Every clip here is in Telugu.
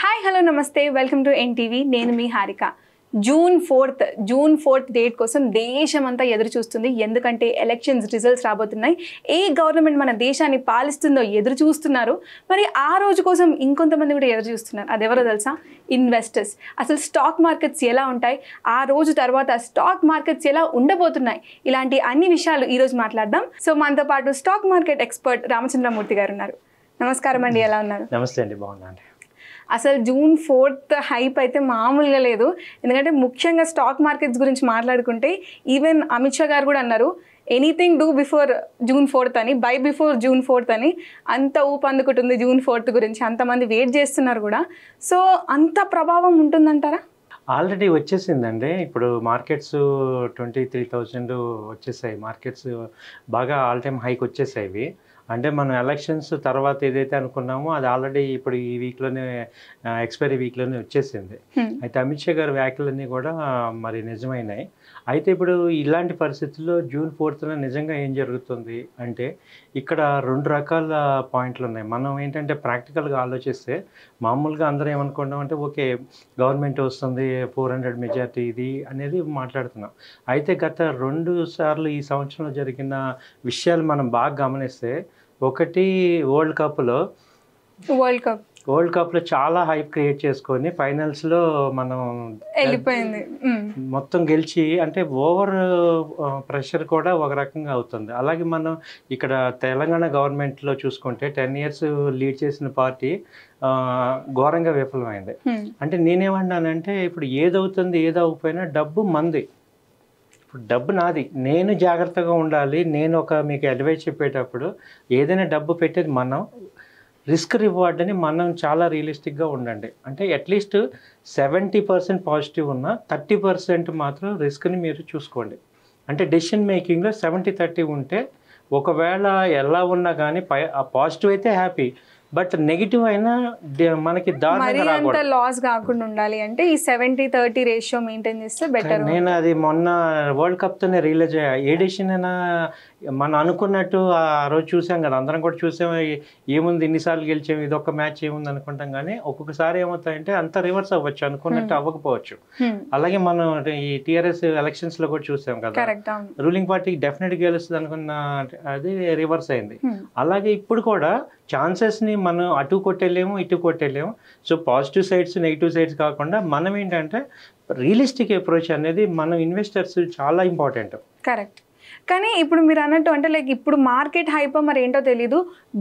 హాయ్ హలో నమస్తే వెల్కమ్ టు ఎన్టీవీ నేను మీ హారిక జూన్ 4th డేట్ కోసం దేశమంతా ఎదురు చూస్తుంది ఎందుకంటే ఎలక్షన్స్ రిజల్ట్స్ రాబోతున్నాయి ఏ గవర్నమెంట్ మన దేశాన్ని పాలిస్తుందో ఎదురు చూస్తున్నారు మరి ఆ రోజు కోసం ఇంకొంతమంది కూడా ఎదురు చూస్తున్నారు అదెవరో తెలుసా ఇన్వెస్టర్స్ అసలు స్టాక్ మార్కెట్స్ ఎలా ఉంటాయి ఆ రోజు తర్వాత స్టాక్ మార్కెట్స్ ఎలా ఉండబోతున్నాయి ఇలాంటి అన్ని విషయాలు ఈ రోజు మాట్లాడదాం సో మనతో పాటు స్టాక్ మార్కెట్ ఎక్స్పర్ట్ రామచంద్రమూర్తి గారు ఉన్నారు నమస్కారం అండి ఎలా ఉన్నారు నమస్తే అండి బాగున్నాండి అసలు జూన్ 4th హైప్ అయితే మామూలుగా లేదు ఎందుకంటే ముఖ్యంగా స్టాక్ మార్కెట్స్ గురించి మాట్లాడుకుంటే ఈవెన్ అమిత్ షా గారు కూడా అన్నారు anything do before June 4th అని బై బిఫోర్ జూన్ 4th అని అంత ఊపు అందుకుంటుంది జూన్ 4th గురించి అంతమంది వెయిట్ చేస్తున్నారు కూడా సో అంత ప్రభావం ఉంటుందంటారా ఆల్రెడీ వచ్చేసిందండి ఇప్పుడు మార్కెట్స్ 23,000 వచ్చేసాయి మార్కెట్స్ బాగా ఆల్ టైమ్ హైక్ వచ్చేసాయి ఇవి అంటే మనం ఎలక్షన్స్ తర్వాత ఏదైతే అనుకున్నామో అది ఆల్రెడీ ఇప్పుడు ఈ వీక్లోనే ఎక్స్పైరీ వీక్లోనే వచ్చేసింది అయితే అమిత్ షా గారి వ్యాఖ్యలన్నీ కూడా మరి నిజమైనాయి అయితే ఇప్పుడు ఇలాంటి పరిస్థితుల్లో జూన్ 4th నిజంగా ఏం జరుగుతుంది అంటే ఇక్కడ రెండు రకాల పాయింట్లు ఉన్నాయి మనం ఏంటంటే ప్రాక్టికల్గా ఆలోచిస్తే మామూలుగా అందరూ ఏమనుకుంటాం అంటే ఓకే గవర్నమెంట్ వస్తుంది 400 మెజార్టీ ఇది అనేది మాట్లాడుతున్నాం అయితే గత 2 సార్లు ఈ సంవత్సరంలో జరిగిన విషయాలు మనం బాగా గమనిస్తే ఒకటి వరల్డ్ కప్లో చాలా హైప్ క్రియేట్ చేసుకొని ఫైనల్స్లో మనం వెళ్ళిపోయింది మొత్తం గెలిచి అంటే ఓవర్ ప్రెషర్ కూడా ఒక రకంగా అవుతుంది అలాగే మనం ఇక్కడ తెలంగాణ గవర్నమెంట్లో చూసుకుంటే 10 years లీడ్ చేసిన పార్టీ ఘోరంగా విఫలమైంది అంటే నేనేమన్నానంటే ఇప్పుడు ఏదవుతుంది ఏదవకపోయినా డబ్బు మంది ఇప్పుడు డబ్బు నాది నేను జాగ్రత్తగా ఉండాలి నేను మీకు అడ్వైస్ చెప్పేటప్పుడు ఏదైనా డబ్బు పెట్టేది మనం రిస్క్ రివార్డ్ అని మనం చాలా రియలిస్టిక్గా ఉండండి అంటే అట్లీస్ట్ 70% పాజిటివ్ ఉన్న 30% మాత్రం రిస్క్ని మీరు చూసుకోండి అంటే డెసిషన్ మేకింగ్లో 70-30 ఉంటే ఒకవేళ ఎలా ఉన్నా కానీ పాజిటివ్ అయితే హ్యాపీ బట్ నెగిటివ్ అయినా మనకి దారుణంగా లాస్ కాకుండా ఉండాలి అంటే ఈ 70-30 రేషియో మెయింటైన్ చేస్తే బెటర్ నేను అది మొన్న వరల్డ్ కప్తోనే రియలైజ్ అయ్యా ఏ డెసిషన్ అయినా మనం అనుకున్నట్టు ఆ రోజు చూసాం కదా అందరం కూడా చూసాం ఏముంది ఇన్నిసార్లు గెలిచాం ఇది ఒక మ్యాచ్ ఏముంది అనుకుంటాం కానీ ఒక్కొక్కసారి ఏమవుతాయంటే అంత రివర్స్ అవ్వచ్చు అనుకున్నట్టు అవ్వకపోవచ్చు అలాగే మనం ఈ టీఆర్ఎస్ ఎలక్షన్స్ లో కూడా చూసాం కదా రూలింగ్ పార్టీకి డెఫినెట్ గెలుస్తుంది అనుకున్న అది రివర్స్ అయింది అలాగే ఇప్పుడు కూడా ఛాన్సెస్ ని మనం అటు కొట్టేలేము ఇటు కొట్టేలేము so positive sides negative sides కాకుండా మనం ఏంటంటే రియలిస్టిక్ అప్రోచ్ అనేది మనం ఇన్వెస్టర్స్ చాలా ఇంపార్టెంట్ కరెక్ట్ కానీ ఇప్పుడు మీరు అన్నట్టు అంటే లైక్ ఇప్పుడు మార్కెట్ హైప్ మరి ఏంటో తెలీదు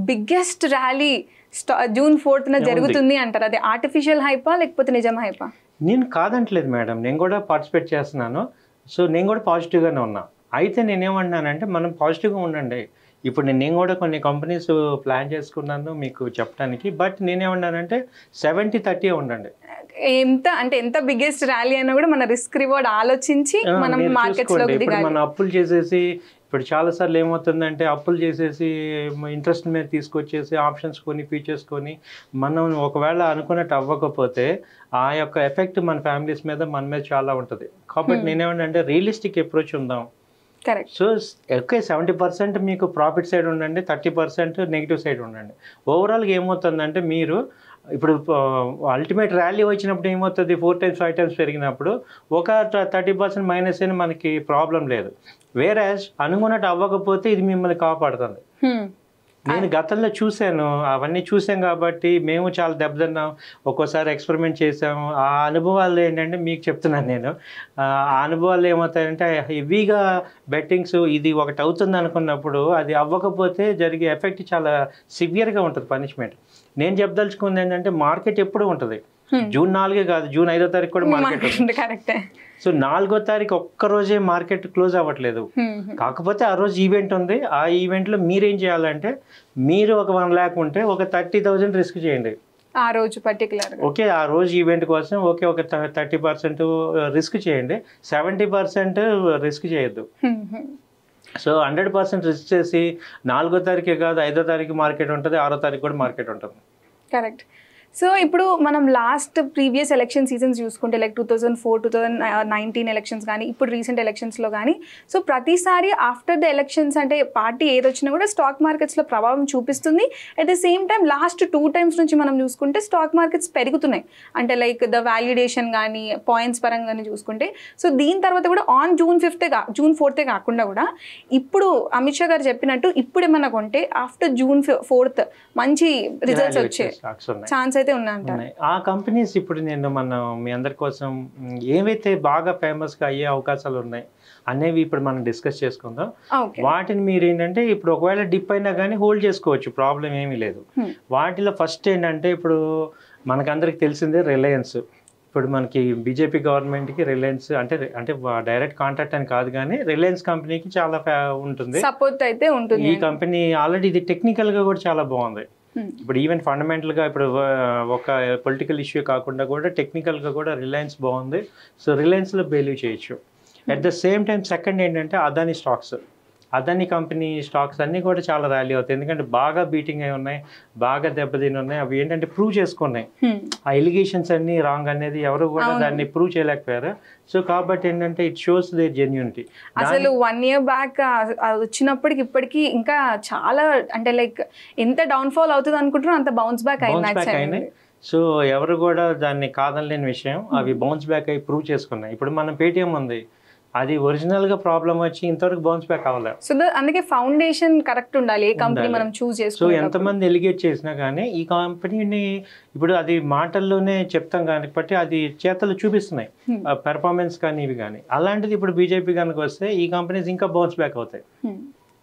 బిగ్గెస్ట్ ర్యాలీ జూన్ 4th జరుగుతుంది అంటారు అది ఆర్టిఫిషియల్ హైపా లేకపోతే నిజం హైపా నేను కాదంటలేదు మేడం నేను కూడా పార్టిసిపేట్ చేస్తున్నాను సో నేను కూడా పాజిటివ్గానే ఉన్నా అయితే నేనేమన్నానంటే మనం పాజిటివ్గా ఉండండి ఇప్పుడు నేను కూడా కొన్ని కంపెనీస్ ప్లాన్ చేసుకున్నాను మీకు చెప్పడానికి బట్ నేనేమన్నానంటే 70-30 ఉండండి ఎంత బిగ్గెస్ట్ ర్యాలీ అయినా కూడా మన రిస్క్ రివార్డ్ ఆలోచించి మనం మార్కెట్స్ లో మనం అప్పులు చేసేసి ఇప్పుడు చాలాసార్లు ఏమవుతుందంటే అప్పులు చేసేసి ఇంట్రెస్ట్ మీద తీసుకొచ్చేసి ఆప్షన్స్ కొని ఫ్యూచర్స్ కొని మనం ఒకవేళ అనుకున్నట్టు అవ్వకపోతే ఆ యొక్క ఎఫెక్ట్ మన ఫ్యామిలీస్ మీద మన మీద చాలా ఉంటుంది కాబట్టి నేనేమంటే రియలిస్టిక్ అప్రోచ్ ఉందాం సో ఓకే 70% మీకు ప్రాఫిట్ సైడ్ ఉండండి 30% నెగిటివ్ సైడ్ ఉండండి ఓవరాల్గా ఏమవుతుందంటే మీరు ఇప్పుడు అల్టిమేట్ ర్యాలీ వచ్చినప్పుడు ఏమవుతుంది 4 times 5 times పెరిగినప్పుడు ఒక 30% మైనస్ అయినా మనకి ప్రాబ్లం లేదు వేరే అనుకున్నట్టు అవ్వకపోతే ఇది మిమ్మల్ని కాపాడుతుంది నేను గతంలో చూశాను అవన్నీ చూసాం కాబట్టి మేము చాలా దెబ్బతిన్నాం ఒక్కోసారి ఎక్స్పెరిమెంట్ చేసాము ఆ అనుభవాలు ఏంటంటే మీకు చెప్తున్నాను నేను ఆ అనుభవాలు ఏమవుతాయంటే హెవీగా బెట్టింగ్స్ ఇది ఒకటి అవుతుంది అనుకున్నప్పుడు అది అవ్వకపోతే జరిగే ఎఫెక్ట్ చాలా సివియర్గా ఉంటుంది పనిష్మెంట్ నేను చెప్పదలుచుకుంది ఏంటంటే మార్కెట్ ఎప్పుడు ఉంటుంది జూన్ 4 కాదు జూన్ 5వ తారీఖు కూడా మార్కెట్ కరెక్టే సో 4వ తారీఖు ఒక్కరోజే మార్కెట్ క్లోజ్ అవ్వట్లేదు కాకపోతే ఆ రోజు ఈవెంట్ ఉంది ఆ ఈవెంట్లో మీరేం చేయాలంటే మీరు ఒక 1 lakh ఉంటే ఒక 30,000 రిస్క్ చేయండి ఆ రోజు పర్టికులర్ ఓకే ఆ రోజు ఈవెంట్ కోసం ఓకే ఒక 30% రిస్క్ చేయండి 70% రిస్క్ చేయొద్దు సో 100% రిస్క్ చేసి 4వ తారీఖే కాదు 5వ తారీఖు మార్కెట్ ఉంటుంది 6వ తారీఖు కూడా మార్కెట్ ఉంటుంది కరెక్ట్ సో ఇప్పుడు మనం లాస్ట్ ప్రీవియస్ ఎలక్షన్ సీజన్స్ చూసుకుంటే లైక్ 2004 2019 ఎలక్షన్స్ కానీ ఇప్పుడు రీసెంట్ ఎలక్షన్స్లో కానీ సో ప్రతిసారి ఆఫ్టర్ ద ఎలక్షన్స్ అంటే పార్టీ ఏదొచ్చినా కూడా స్టాక్ మార్కెట్స్లో ప్రభావం చూపిస్తుంది. At the same time last 2 times నుంచి మనం చూసుకుంటే స్టాక్ మార్కెట్స్ పెరుగుతున్నాయి. అంటే లైక్ ద వాల్యుడేషన్ కానీ పాయింట్స్ పరంగానే చూసుకుంటే. సో దీని తర్వాత కూడా ఆన్ June 4th కాకుండా కూడా ఇప్పుడు అమిత్ షా గారు చెప్పినట్టు ఇప్పుడు ఏమన్నా కొంటే ఆఫ్టర్ June 4th మంచి రిజల్ట్స్ వచ్చే ఛాన్స్ అయితే ఉన్నాయంటారు. ఆ కంపెనీస్ ఇప్పుడు నేను మీ అందరి కోసం ఏవైతే బాగా ఫేమస్గా అయ్యే అవకాశాలు ఉన్నాయి అనేవి ఇప్పుడు మనం డిస్కస్ చేసుకుందాం. వాటిని మీరు ఏంటంటే ఇప్పుడు ఒకవేళ డిప్ అయినా కానీ హోల్డ్ చేసుకోవచ్చు, ప్రాబ్లం ఏమీ లేదు. వాటిలో ఫస్ట్ ఏంటంటే ఇప్పుడు మనకందరికి తెలిసిందే రిలయన్స్. ఇప్పుడు మనకి బీజేపీ గవర్నమెంట్కి రిలయన్స్ అంటే డైరెక్ట్ కాంట్రాక్ట్ అని కాదు కానీ రిలయన్స్ కంపెనీకి చాలా ఉంటుంది, సపోర్ట్ అయితే ఉంటుంది. ఈ కంపెనీ ఆల్రెడీ ఇది టెక్నికల్గా కూడా చాలా బాగుంది. ఇప్పుడు ఈవెన్ ఫండమెంటల్గా ఇప్పుడు ఒక పొలిటికల్ ఇష్యూ కాకుండా కూడా టెక్నికల్గా కూడా రిలయన్స్ బాగుంది. సో రిలయన్స్లో బిలీవ్ చేయొచ్చు. At the same time second ఏంటంటే Adani stocks. Adani company stocks అన్నీ కూడా చాలా ర్యాలీ అవుతాయి, ఎందుకంటే బాగా బీటింగ్ అయి ఉన్నాయి, బాగా దెబ్బతిని ఉన్నాయి. అవి ఏంటంటే ప్రూవ్ చేసుకున్నాయి, ఆ ఎలిగేషన్స్ అన్ని రాంగ్ అనేది ఎవరు కూడా దాన్ని ప్రూవ్ చేయలేకపోయారు. సో కాబట్టి ఏంటంటే ఇట్ షోస్ దేర్ జెన్యూనిటీ. అసలు 1 year బ్యాక్ వచ్చినప్పటికి ఇప్పటికీ ఇంకా చాలా అంటే లైక్ ఎంత డౌన్ఫాల్ అవుతుంది అనుకుంటున్నారో అంత బౌన్స్ బ్యాక్ అయినాయి. సో ఎవరు కూడా దాన్ని కాదనలేని విషయం, అవి బౌన్స్ బ్యాక్ అయ్యి ప్రూవ్ చేసుకున్నాయి. ఇప్పుడు మనం పేటిఎం ఉంది, అది ఒరిజినల్ గా ప్రాబ్లం వచ్చి ఇంతవరకు బౌన్స్ బ్యాక్ అవ్వలేదు. సో అందుకే ఫౌండేషన్ కరెక్ట్ ఉండాలి ఏ కంపెనీ మనం చూస్ చేసుకోవాలి. సో ఎంతమంది ఎలిగేట్ చేసినా కానీ ఈ కంపెనీని ఇప్పుడు అది మాటల్లోనే చెప్తాం కాబట్టి అది చేతలు చూపిస్తున్నాయి, పెర్ఫార్మెన్స్ కానీ ఇవి కానీ. అలాంటిది ఇప్పుడు బీజేపీ కనుక వస్తే ఈ కంపెనీస్ ఇంకా బౌన్స్ బ్యాక్ అవుతాయి.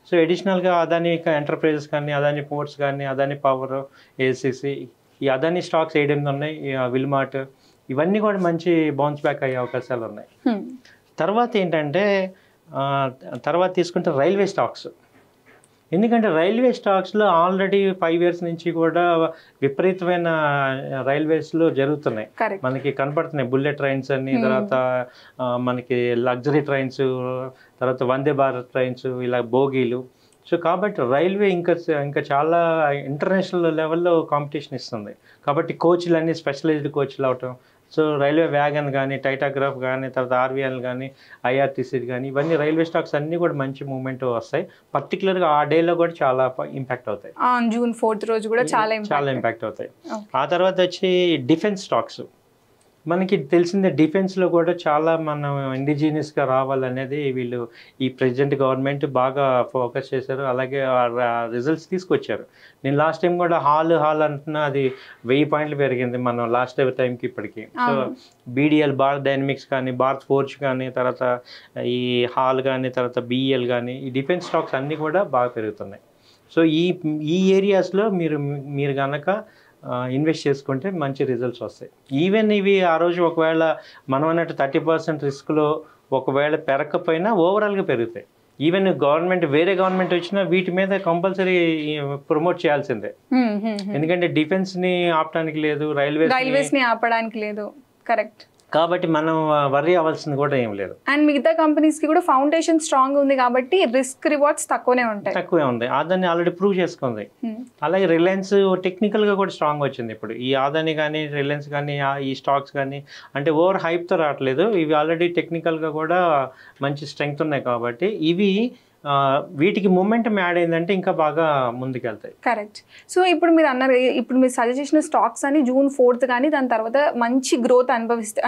సో అడిషనల్గా అదానీ ఎంటర్ప్రైజెస్ కానీ, అదానీ పోర్ట్స్ కానీ, అదానీ పవర్, ఏసీసీ, ఈ అదానీ స్టాక్స్ 8 ఉన్నాయి, విల్మార్ట్, ఇవన్నీ కూడా మంచి బౌన్స్ బ్యాక్ అయ్యే అవకాశాలు ఉన్నాయి. తర్వాత ఏంటంటే తర్వాత తీసుకుంటే రైల్వే స్టాక్స్. ఎందుకంటే రైల్వే స్టాక్స్లో ఆల్రెడీ 5 years నుంచి కూడా విపరీతమైన రైల్వేస్లో జరుగుతున్నాయి, మనకి కనపడుతున్నాయి. బుల్లెట్ ట్రైన్స్ అని, తర్వాత మనకి లగ్జరీ ట్రైన్స్, తర్వాత వందే భారత్ ట్రైన్స్, ఇలా బోగీలు. సో కాబట్టి రైల్వే ఇంకా చాలా ఇంటర్నేషనల్ లెవెల్లో కాంపిటీషన్ ఇస్తుంది. కాబట్టి కోచ్లు అన్నీ స్పెషలైజ్డ్ కోచ్లు అవటం. సో రైల్వే వ్యాగన్ కానీ, టైటాగ్రాఫ్ కానీ, తర్వాత ఆర్వీఎల్ కానీ, ఐఆర్టీసీ కానీ, ఇవన్నీ రైల్వే స్టాక్స్ అన్నీ కూడా మంచి మూవ్మెంట్ వస్తాయి. పర్టికులర్గా ఆ డేలో కూడా చాలా ఇంపాక్ట్ అవుతాయి. June 4th రోజు కూడా చాలా ఇంపాక్ట్ అవుతాయి. ఆ తర్వాత వచ్చి డిఫెన్స్ స్టాక్స్. మనకి తెలిసిందే డిఫెన్స్లో కూడా చాలా మనం ఇండిజినియస్గా రావాలనేది వీళ్ళు ఈ ప్రెసిడెంట్ గవర్నమెంట్ బాగా ఫోకస్ చేశారు, అలాగే రిజల్ట్స్ తీసుకొచ్చారు. నేను లాస్ట్ టైం కూడా హాల్ అంటున్నా, అది 1000 points పెరిగింది మనం లాస్ట్ టైంకి ఇప్పటికి. సో బీడిఎల్, భారత్ డైనమిక్స్ కానీ, భారత్ ఫోర్జ్ కానీ, తర్వాత ఈ హాల్ కానీ, తర్వాత బిఈఎల్ కానీ, ఈ డిఫెన్స్ స్టాక్స్ అన్నీ కూడా బాగా పెరుగుతున్నాయి. సో ఈ ఏరియాస్లో మీరు కనుక ఇన్వెస్ట్ చేసుకుంటే మంచి రిజల్ట్స్ వస్తాయి. ఈవెన్ ఇవి ఆ రోజు ఒకవేళ మనం అన్నట్టు 30% రిస్క్లో ఒకవేళ పెరగకపోయినా ఓవరాల్గా పెరుగుతాయి. ఈవెన్ వేరే గవర్నమెంట్ వచ్చినా వీటి మీద కంపల్సరీ ప్రమోట్ చేయాల్సిందే, ఎందుకంటే డిఫెన్స్ని ఆపడానికి లేదు, రైల్వేస్ని ఆపడానికి లేదు. కరెక్ట్. కాబట్టి మనం వర్రీ అవ్వాల్సింది కూడా ఏం లేదు. అండ్ మిగతా కంపెనీస్కి కూడా ఫౌండేషన్ స్ట్రాంగ్ ఉంది కాబట్టి రిస్క్ రివార్డ్స్ తక్కువే ఉంది. అదాని ఆల్రెడీ ప్రూవ్ చేసుకుంది. అలాగే రిలయన్స్ టెక్నికల్గా కూడా స్ట్రాంగ్ వచ్చింది. ఇప్పుడు ఈ అదాని కానీ, రిలయన్స్ కానీ, ఈ స్టాక్స్ కానీ అంటే ఓవర్ హైప్తో రావట్లేదు, ఇవి ఆల్రెడీ టెక్నికల్గా కూడా మంచి స్ట్రెంగ్త్ ఉన్నాయి. కాబట్టి ఇవి వీటికి మూమెంటం యాడ్ అయిందంటే ఇంకా బాగా ముందుకెళ్తాయి. కరెక్ట్. సో ఇప్పుడు మీరు అన్నారు, ఇప్పుడు మీరు సజెస్ట్ చేసిన స్టాక్స్ అని June 4th కానీ దాని తర్వాత మంచి గ్రోత్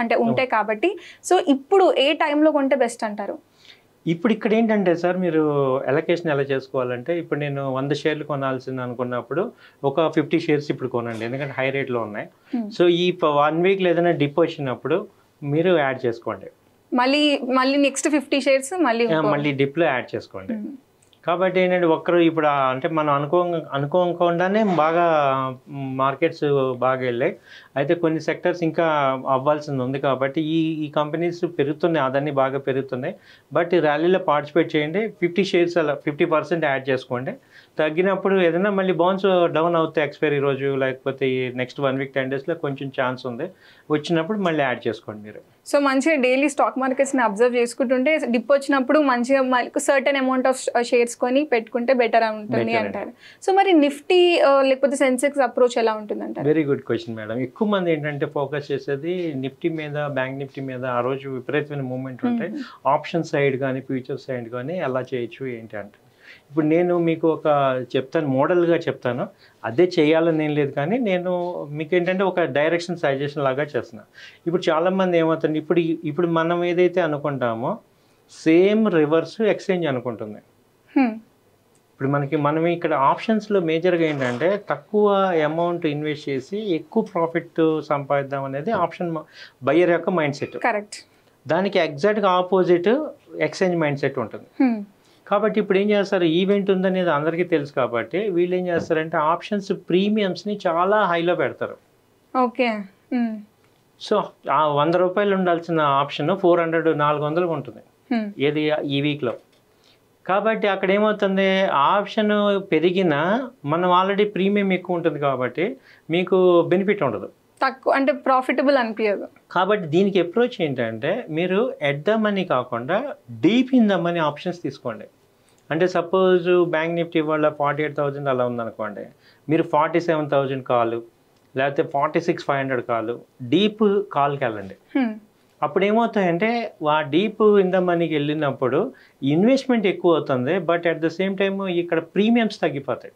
అంటే ఉంటాయి కాబట్టి, సో ఇప్పుడు ఏ టైంలో కొంటే బెస్ట్ అంటారు? ఇప్పుడు ఇక్కడ ఏంటంటే సార్, మీరు ఎలకేషన్ ఎలా చేసుకోవాలంటే, ఇప్పుడు నేను 100 shares కొనాల్సింది అనుకున్నప్పుడు ఒక 50 shares ఇప్పుడు కొనండి, ఎందుకంటే హై రేట్లో ఉన్నాయి. సో ఈ 1 week ఏదైనా డిప్ వచ్చినప్పుడు మీరు యాడ్ చేసుకోండి. మళ్ళీ నెక్స్ట్ 50 shares మళ్ళీ డిప్లో యాడ్ చేసుకోండి. కాబట్టి ఏంటంటే ఒక్కరు ఇప్పుడు అంటే మనం అనుకోకుండానే బాగా మార్కెట్స్ బాగా వెళ్ళాయి. అయితే కొన్ని సెక్టర్స్ ఇంకా అవ్వాల్సింది ఉంది. కాబట్టి ఈ కంపెనీస్ పెరుగుతున్నాయి, అదన్నీ బాగా పెరుగుతున్నాయి. బట్ ఈ ర్యాలీలో పార్టిసిపేట్ చేయండి. 50 shares అలా 50% యాడ్ చేసుకోండి. తగ్గినప్పుడు ఏదైనా మళ్ళీ బాండ్స్ డౌన్ అవుతాయి ఎక్స్పైరీ రోజు, లేకపోతే ఈ నెక్స్ట్ 1 వీక్ 10 డేస్లో కొంచెం ఛాన్స్ ఉంది, వచ్చినప్పుడు మళ్ళీ యాడ్ చేసుకోండి మీరు. సో మంచిగా డైలీ స్టాక్ మార్కెట్స్ని అబ్జర్వ్ చేసుకుంటుంటే డిప్ వచ్చినప్పుడు మంచిగా సర్టెన్ అమౌంట్ ఆఫ్ షేర్స్ కొని పెట్టుకుంటే బెటర్ ఉంటుంది అంటారు. సో మరి నిఫ్టీ లేకపోతే సెన్సెక్స్ అప్రోచ్ ఎలా ఉంటుంది అంటారు? Very good question madam. ఎక్కువ మంది ఏంటంటే ఫోకస్ చేసేది నిఫ్టీ మీద, బ్యాంక్ నిఫ్టీ మీద. ఆ రోజు విపరీతమైన మూవ్మెంట్ ఉంటాయి. ఆప్షన్ సైడ్ కానీ ఫ్యూచర్ సైడ్ కానీ ఎలా చేయొచ్చు ఏంటి అంటే, ఇప్పుడు నేను మీకు ఒక చెప్తాను, మోడల్గా చెప్తాను, అదే చేయాలని ఏం లేదు, కానీ నేను మీకు ఏంటంటే ఒక డైరెక్షన్ సజెషన్ లాగా చేస్తున్నాను. ఇప్పుడు చాలామంది ఏమవుతుంది, ఇప్పుడు మనం ఏదైతే అనుకుంటామో సేమ్ రివర్స్ ఎక్స్చేంజ్ అనుకుంటుంది. ఇప్పుడు మనం ఇక్కడ ఆప్షన్స్లో మేజర్గా ఏంటంటే తక్కువ అమౌంట్ ఇన్వెస్ట్ చేసి ఎక్కువ ప్రాఫిట్ సంపాదిద్దాం అనేది ఆప్షన్ బయ్యర్ యొక్క మైండ్ సెట్. కరెక్ట్. దానికి ఎగ్జాక్ట్గా ఆపోజిట్ ఎక్స్చేంజ్ మైండ్ సెట్ ఉంటుంది. కాబట్టి ఇప్పుడు ఏం చేస్తారు, ఈవెంట్ ఉందనేది అందరికీ తెలుసు కాబట్టి వీళ్ళు ఏం చేస్తారంటే ఆప్షన్స్ ప్రీమియమ్స్ని చాలా హైలో పెడతారు. ఓకే. సో ఆ 100 రూపాయలు ఉండాల్సిన ఆప్షన్ 400-400 ఉంటుంది ఏది ఈ వీక్లో. కాబట్టి అక్కడ ఏమవుతుంది, ఆప్షన్ పెరిగినా మనం ఆల్రెడీ ప్రీమియం ఎక్కువ ఉంటుంది కాబట్టి మీకు బెనిఫిట్ ఉండదు, తక్కువ అంటే ప్రాఫిటబుల్ అనిపించదు. కాబట్టి దీనికి అప్రోచ్ ఏంటంటే మీరు ఎట్ ద మనీ కాకుండా deep in the money options తీసుకోండి. అంటే సపోజ్ బ్యాంక్ నిఫ్టీ వల్ల 48,000 అలా ఉందనుకోండి, మీరు 47,000 కాలు లేకపోతే 46,500 కాలు డీప్ కాల్కి వెళ్ళండి. అప్పుడు ఏమవుతాయంటే ఆ డీప్ ఇన్ ద మనీకి వెళ్ళినప్పుడు ఇన్వెస్ట్మెంట్ ఎక్కువ అవుతుంది, but at the same time ఇక్కడ ప్రీమియమ్స్ తగ్గిపోతాయి.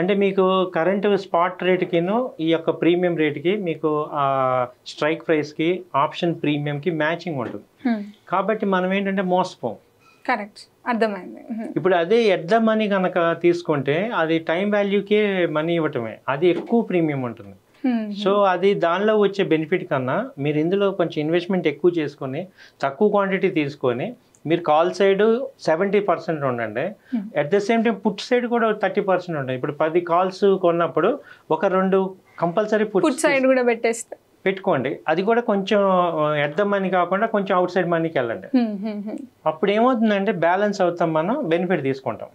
అంటే మీకు కరెంట్ స్పాట్ రేట్కిను ఈ యొక్క ప్రీమియం రేట్కి మీకు ఆ స్ట్రైక్ ప్రైస్కి ఆప్షన్ ప్రీమియంకి మ్యాచింగ్ ఉంటుంది. కాబట్టి మనం ఏంటంటే మోసపోం. కరెక్ట్, అర్థమైంది. ఇప్పుడు అదే ఎట్ ద మనీ కనుక తీసుకుంటే అది టైం వాల్యూకే మనీ ఇవ్వటమే, అది ఎక్కువ ప్రీమియం ఉంటుంది. సో అది దానిలో వచ్చే బెనిఫిట్ కన్నా మీరు ఇందులో కొంచెం ఇన్వెస్ట్మెంట్ ఎక్కువ చేసుకొని తక్కువ క్వాంటిటీ తీసుకొని మీరు కాల్ సైడ్ 70% ఉండండి, at the same time put side కూడా 30% ఉండండి. ఇప్పుడు 10 కాల్స్ కొన్నప్పుడు ఒక 2 కంపల్సరీ పుట్ సైడ్ కూడా పెట్టుకోండి. అది కూడా కొంచెం ఎట్ ద మనీ కాకుండా కొంచెం అవుట్ సైడ్ మనీకి వెళ్ళండి. అప్పుడు ఏమవుతుందంటే బ్యాలెన్స్ అవుతాం, మనం బెనిఫిట్ తీసుకుంటాం.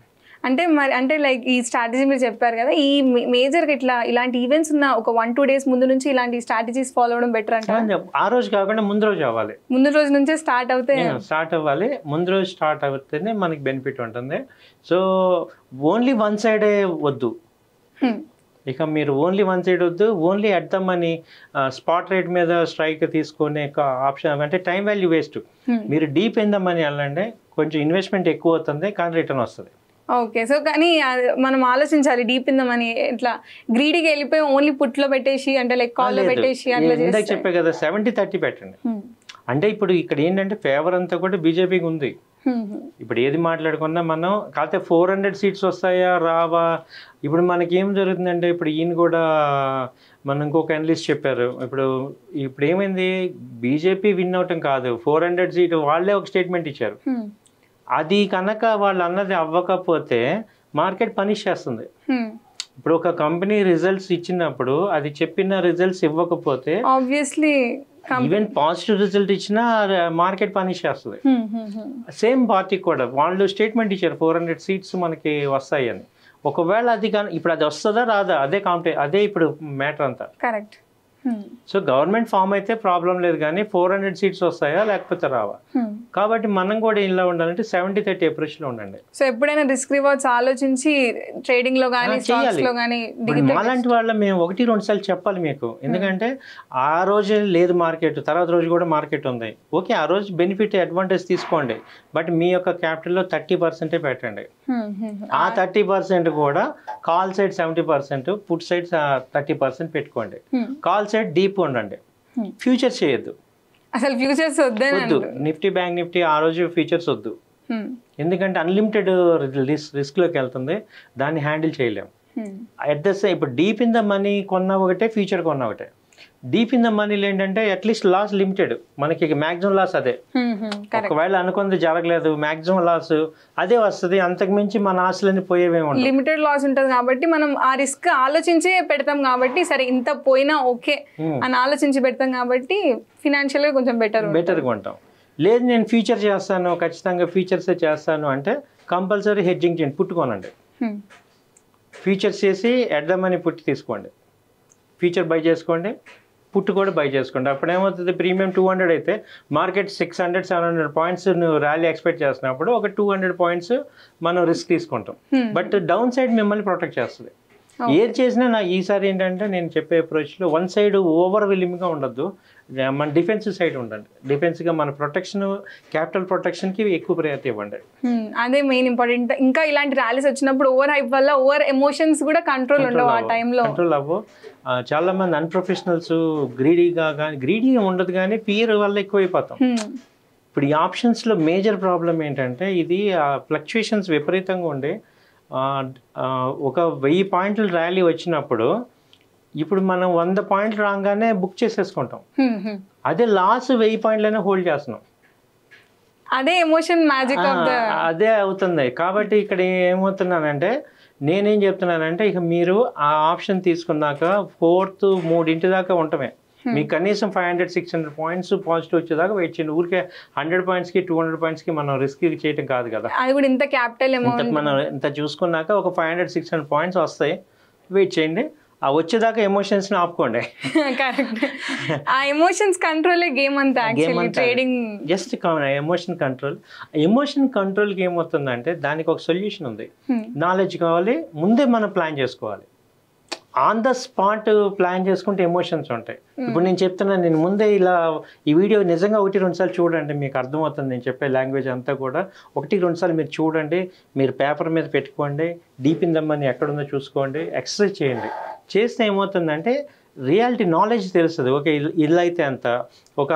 అంటే లైక్ ఈ స్ట్రాటజీ మీరు చెప్పారు కదా, ఈ మేజర్గా ఇలాంటి ఈవెంట్స్ ఉన్న ఒక 1-2 డేస్ ముందు నుంచి ఇలాంటి స్ట్రాటజీస్ ఫాలో అవడం బెటర్ అంటే? ఆ రోజు కాకుండా ముందు రోజు అవ్వాలి, ముందు రోజు నుంచే స్టార్ట్ అవ్వాలి. ముందు రోజు స్టార్ట్ అవుతేనే మనకి బెనిఫిట్ ఉంటుంది. సో ఓన్లీ వన్ సైడే వద్దు, ఇక మీరు ఓన్లీ వన్ సైడ్ వద్దు, only at the money spot rate మీద స్ట్రైక్ తీసుకునే ఆప్షన్ అంటే టైం వాల్యూ వేస్ట్. మీరు డీప్ ఇన్ ద మనీ వెళ్ళండి, కొంచెం ఇన్వెస్ట్మెంట్ ఎక్కువ అవుతుంది కానీ రిటర్న్ వస్తుంది. ఓకే. సో కానీ మనం ఆలోచించాలి, డీప్ ఇన్ ద మనీ ఇట్లా గ్రీడీకి వెళ్ళిపోయి ఓన్లీ పుట్లో పెట్టేసి అంటే లైక్ కాల్లో పెట్టేసి ఇందాక చెప్పే కదా 70-30 పెట్టండి. అంటే ఇప్పుడు ఇక్కడ ఏంటంటే ఫేవర్ అంతా కూడా బీజేపీకి ఉంది. ఇప్పుడు ఏది మాట్లాడుకున్నా మనం కాకపోతే 400 సీట్స్ వస్తాయా రావా, ఇప్పుడు మనకి ఏం జరుగుతుందంటే ఇప్పుడు ఈయన కూడా మనం ఇంకొక అనలిస్ట్ చెప్పారు, ఇప్పుడు ఏమైంది బీజేపీ విన్ అవటం కాదు, 400 సీట్ వాళ్ళే ఒక స్టేట్మెంట్ ఇచ్చారు. అది కనుక వాళ్ళు అన్నది అవ్వకపోతే మార్కెట్ పనిష్ చేస్తుంది. ఇప్పుడు ఒక కంపెనీ రిజల్ట్స్ ఇచ్చినప్పుడు అది చెప్పిన రిజల్ట్స్ ఇవ్వకపోతే ఆబ్వియస్లీ ఈవెన్ పాజిటివ్ రిజల్ట్ ఇచ్చినా మార్కెట్ పనిష్ చేస్తుంది. సేమ్ పార్టీ కూడా వాళ్ళు స్టేట్మెంట్ ఇచ్చారు 400 సీట్స్ మనకి వస్తాయి అని. ఒకవేళ అది కానీ ఇప్పుడు అది వస్తుందా రాదా, అదే ఇప్పుడు మ్యాటర్ అంతా. కరెక్ట్. సో గవర్నమెంట్ ఫామ్ అయితే ప్రాబ్లం లేదు, కానీ 400 సీట్స్ వస్తాయా లేకపోతే రావా. కాబట్టి మనం కూడా ఇలా ఉండాలంటే 70-30 అప్రోచ్లో ఉండండి. సో ఎప్పుడైనా రిస్క్ రివార్డ్స్ ఆలోచించి ట్రేడింగ్ లో కానీ స్టాక్స్ లో కానీ అలాంటి వాళ్ళ మేము 1-2 సార్లు చెప్పాలి మీకు, ఎందుకంటే ఆ రోజే లేదు మార్కెట్, తర్వాత రోజు కూడా మార్కెట్ ఉంది, ఓకే ఆ రోజు బెనిఫిట్ అడ్వాంటేజ్ తీసుకోండి, బట్ మీ యొక్క క్యాపిటల్లో 30% పెట్టండి. ఆ 30% కూడా కాల్ సైడ్ 70%, పుట్ సైడ్ 30% పెట్టుకోండి. కాల్ సైడ్ డీప్ ఉండండి, ఫ్యూచర్స్ చేయొద్దు అసలు. ఫ్యూచర్స్ వద్దు, నిఫ్టీ బ్యాంక్ నిఫ్టీ ఆ రోజు ఫ్యూచర్స్ వద్దు, ఎందుకంటే అన్లిమిటెడ్ రిస్క్లోకి వెళ్తుంది, దాన్ని హ్యాండిల్ చేయలేము. అట్ ద సేమ్ ఇప్పుడు డీప్ ఇన్ ద మనీ కొన్న ఒకటే, ఫ్యూచర్ కొన్న ఒకటే. డీప్ ఇన్ ద మనీలో ఏంటంటే అట్లీస్ట్ లాస్ లిమిటెడ్, మనకి మ్యాక్సిమం లాస్ అదే. ఒకవేళ అనుకుంది జరగలేదు మ్యాక్సిమం లాస్ అదే వస్తుంది, అంతకుమించి మన ఆశలన్నీ పోయేవేమో. లిమిటెడ్ లాస్ ఉంటుంది కాబట్టి మనం ఆ రిస్క్ ఆలోచించే పెడతాం కాబట్టి, సరే ఇంత పోయినా ఓకే అని ఆలోచించి పెడతాం కాబట్టి ఫినాన్షియల్గా కొంచెం బెటర్గా ఉంటాం. లేదు నేను ఫ్యూచర్ చేస్తాను, ఖచ్చితంగా ఫ్యూచర్సే చేస్తాను అంటే కంపల్సరీ హెడ్జింగ్ చేయండి, పుట్టుకోనండి. ఫ్యూచర్స్ చేసి ఎట్ ద మనీ పుట్టి తీసుకోండి, ఫ్యూచర్ బై చేసుకోండి, పుట్టు కూడా బై చేసుకోండి. అప్పుడు ఏమవుతుంది, ప్రీమియం 200 అయితే మార్కెట్ 600-700 పాయింట్స్ నువ్వు ర్యాలీ ఎక్స్పెక్ట్ చేసినప్పుడు ఒక 200 పాయింట్స్ మనం రిస్క్ తీసుకుంటాం. బట్ డౌన్ సైడ్ మిమ్మల్ని ప్రొటెక్ట్ చేస్తుంది. ఏది చేసినా నా ఈసారి ఏంటంటే నేను చెప్పే అప్రోచ్లో వన్ సైడ్ ఓవర్వెల్మింగ్గా ఉండద్దు, మన డిఫెన్సివ్ సైడ్ ఉండండి. డిఫెన్స్గా మన ప్రొటెక్షన్, క్యాపిటల్ ప్రొటెక్షన్కి ఎక్కువ ప్రయారిటీ ఇవ్వండి. అదే మెయిన్ ఇంపార్టెంట్. ఇంకా ఇలాంటి ర్యాలీస్ వచ్చినప్పుడు ఓవర్ హైప్ వల్ల ఓవర్ ఎమోషన్స్ కూడా కంట్రోల్ ఉండవు, ఆ టైంలో కంట్రోల్ అవ్వవు. చాలా మంది అన్ప్రొఫెషనల్స్ గ్రీడీగా ఉండదు, కానీ ఫియర్ వల్ల ఎక్కువైపోతాం. ఇప్పుడు ఈ ఆప్షన్స్లో మేజర్ ప్రాబ్లం ఏంటంటే ఇది ఫ్లక్చుయేషన్స్ విపరీతంగా ఉండే, ఒక 1000 పాయింట్ల ర్యాలీ వచ్చినప్పుడు ఇప్పుడు మనం 100 పాయింట్లు రాగానే బుక్ చేసేసుకుంటాం. అదే లాస్ 1000 పాయింట్లైనా హోల్డ్ చేస్తున్నాం. అదే ఎమోషన్ మ్యాజిక్ అదే అవుతుంది. కాబట్టి ఇక్కడ ఏమవుతున్నానంటే నేనేం చెప్తున్నానంటే ఇక మీరు ఆ ఆప్షన్ తీసుకున్నాక 4th 3 దాకా ఉండటమే. మీకు కనీసం 500-600 పాయింట్స్ పాజిటివ్ వచ్చేదాకా వెయిట్ చేయండి. ఊరికే 100 పాయింట్స్కి 200 పాయింట్స్కి మనం రిస్క్ చేయడం కాదు కదా. అది కూడా ఇంత క్యాపిటల్ అమౌంట్ మనం ఇంత చూసుకున్నాక ఒక 500-600 పాయింట్స్ వస్తాయి, వెయిట్ చేయండి. ఆ వచ్చేదాకా ఎమోషన్స్ని ఆపుకోండి. కరెక్ట్. ఆ ఎమోషన్స్ కంట్రోలే గేమ్ అంతా యాక్చువల్లీ ట్రేడింగ్. జస్ట్ ఎమోషన్ కంట్రోల్కి ఏమవుతుందంటే దానికి ఒక సొల్యూషన్ ఉంది. నాలెడ్జ్ కావాలి, ముందే మనం ప్లాన్ చేసుకోవాలి. ఆన్ ద స్పాట్ ప్లాన్ చేసుకుంటే ఎమోషన్స్ ఉంటాయి. ఇప్పుడు నేను చెప్తున్నాను, నేను ముందే ఇలా ఈ వీడియో నిజంగా 1-2 సార్లు చూడండి, మీకు అర్థమవుతుంది. నేను చెప్పే లాంగ్వేజ్ అంతా కూడా 1-2 సార్లు మీరు చూడండి, మీరు పేపర్ మీద పెట్టుకోండి, డీప్ ఇన్ ద మనీ ఎక్కడుందో చూసుకోండి, ఎక్సర్సైజ్ చేయండి. చేస్తే ఏమవుతుందంటే రియాలిటీ నాలెడ్జ్ తెలుస్తుంది. ఓకే ఇలా అయితే ఎంత, ఒక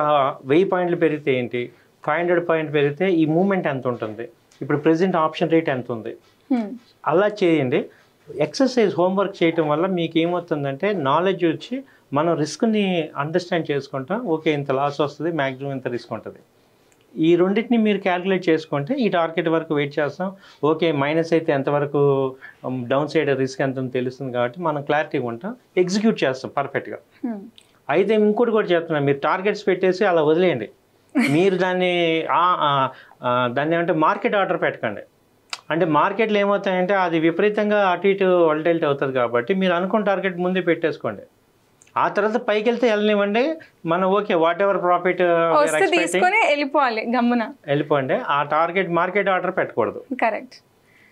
1000 పాయింట్లు పెరిగితే ఏంటి, 500 పాయింట్ పెరిగితే ఈ మూమెంట్ ఎంత ఉంటుంది, ఇప్పుడు ప్రెజెంట్ ఆప్షన్ రేట్ ఎంత ఉంది, అలా చేయండి. ఎక్సర్సైజ్ హోంవర్క్ చేయటం వల్ల మీకు ఏమవుతుందంటే నాలెడ్జ్ వచ్చి మనం రిస్క్ని అండర్స్టాండ్ చేసుకుంటాం. ఓకే ఇంత లాస్ వస్తుంది, మ్యాక్సిమం ఇంత రిస్క్ ఉంటుంది. ఈ రెండింటిని మీరు క్యాలిక్యులేట్ చేసుకుంటే ఈ టార్గెట్ వరకు వెయిట్ చేస్తాం. ఓకే మైనస్ అయితే ఎంతవరకు డౌన్ సైడ్ రిస్క్ ఎంత తెలుస్తుంది కాబట్టి మనం క్లారిటీగా ఉంటాం, ఎగ్జిక్యూట్ చేస్తాం పర్ఫెక్ట్గా. అయితే ఇంకోటి కూడా చెప్తున్నాం, మీరు టార్గెట్స్ పెట్టేసి అలా వదిలేయండి. మీరు దాన్ని ఏమంటే మార్కెట్ ఆర్డర్ పెట్టకండి. అంటే మార్కెట్లో ఏమవుతాయంటే అది విపరీతంగా అటు ఇటు వాలటైలిటీ అవుతుంది కాబట్టి మీరు అనుకున్న టార్గెట్ ముందే పెట్టేసుకోండి. ఆ తర్వాత పైకి వెళ్తే వెళ్ళనివ్వండి, మనం ఓకే వాట్ ఎవర్ ప్రాఫిట్ తీసుకొని వెళ్ళిపోవాలి, గమ్మున వెళ్ళిపోండి. ఆ టార్గెట్ మార్కెట్ ఆర్డర్ పెట్టకూడదు. కరెక్ట్.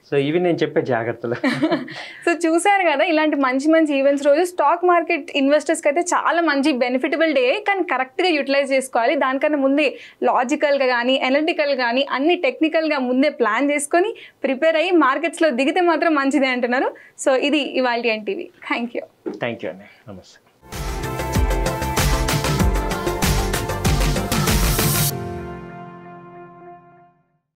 సో ఇవి నేను చెప్పే జాగ్రత్తలు. సో చూసారు కదా, ఇలాంటి మంచి మంచి ఈవెంట్స్ రోజు స్టాక్ మార్కెట్ ఇన్వెస్టర్స్కి అయితే చాలా మంచి బెనిఫిటబుల్ డే, కానీ కరెక్ట్గా యూటిలైజ్ చేసుకోవాలి. దానికన్నా ముందే లాజికల్గా కానీ అనలిటికల్ కానీ అన్ని టెక్నికల్గా ముందే ప్లాన్ చేసుకొని ప్రిపేర్ అయ్యి మార్కెట్స్లో దిగితే మాత్రం మంచిదే అంటున్నారు. సో ఇది ఇవాల్టి ఎన్టీవీ. థ్యాంక్ యూ అండి. నమస్తే.